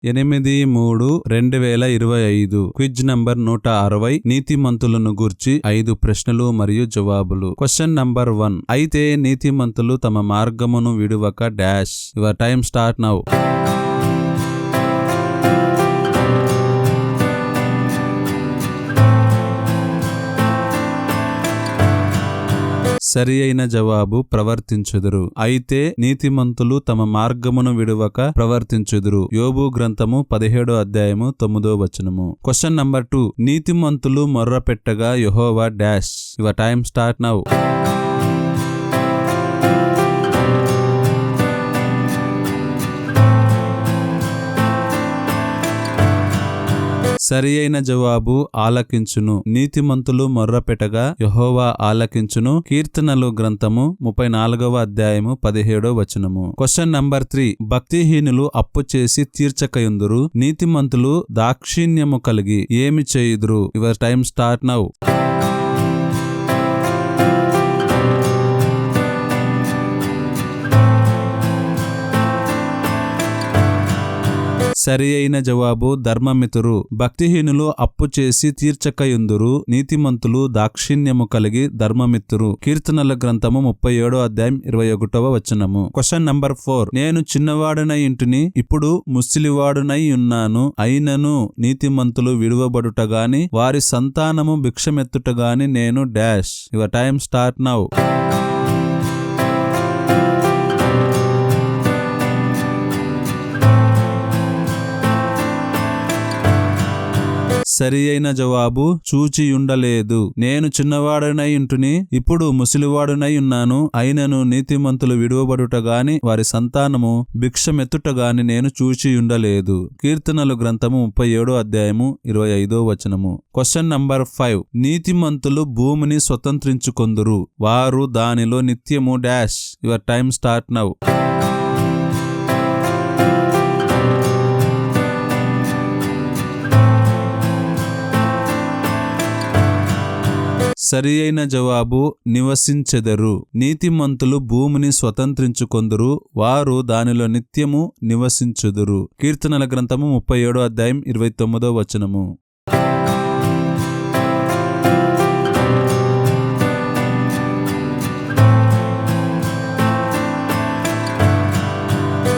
8-3-2025 quiz number 160 నీతిమంతులను గూర్చి 5 ప్రశ్నలు మరియు జవాబులు. Question number 1. అయితే నీతిమంతులు తమ మార్గమును విడువక dash. Your time start now. సరి అయిన జవాబు ప్రవర్తించుదురు. అయితే నీతిమంతులు తమ మార్గమును విడువక ప్రవర్తించుదురు. యోబు గ్రంథము 17వ అధ్యాయము 9వ వచనము. Question number 2. నీతిమంతులు మొర్రపెట్టగా Jehovah dash. Your time start now. సరి అయిన జవాబు ఆలకించును. నీతిమంతులు మొర్రపెట్టగా యెహోవా ఆలకించును. కీర్తనలు గ్రంథము 34వ అధ్యాయము 17వ వచనము. Question number 3. భక్తిహీనులు అప్పు చేసి తీర్చకయుందురు. నీతిమంతులు దాక్షిణ్యము కలిగి ఏమి చేయుదురు? Your time start now. సరి అయిన జవాబు ధర్మమితురు. భక్తిహీనులు అప్పు చేసి తీర్చకయుందురు. నీతిమంతులు దాక్షిణ్యము కలిగి ధర్మమిత్తురు. కీర్తనల గ్రంథము 37వ అధ్యాయం 21వ వచనము. Question number 4. నేను చిన్నవాడనై ఇంటిని, ఇప్పుడు ముసలివాడునై ఉన్నాను. అయినను నీతిమంతులు విడువబడుట గాని వారి సంతానము భిక్షమెత్తుట గాని నేను dash. Your time start now. సరి అయిన జవాబు చూచియుండలేదు. నేను చిన్నవాడనై ఇంటిని, ఇప్పుడు ముసలివాడునై ఉన్నాను. అయినను నీతిమంతులు విడువబడుట గాని వారి సంతానము భిక్షమెత్తుట గాని నేను చూచియుండలేదు. కీర్తనలు గ్రంథము 37వ అధ్యాయము 25వ వచనము. Question number 5. నీతిమంతులు భూమిని స్వతంత్రించుకొందురు. వారు దానిలో నిత్యము dash. Your time start now. సరి అయిన జవాబు నివసించెదరు. నీతిమంతులు భూమిని స్వతంత్రించుకొందురు. వారు దానిలో నిత్యము నివసించుదురు. కీర్తనల గ్రంథము 37వ అధ్యాయం 29వ వచనము.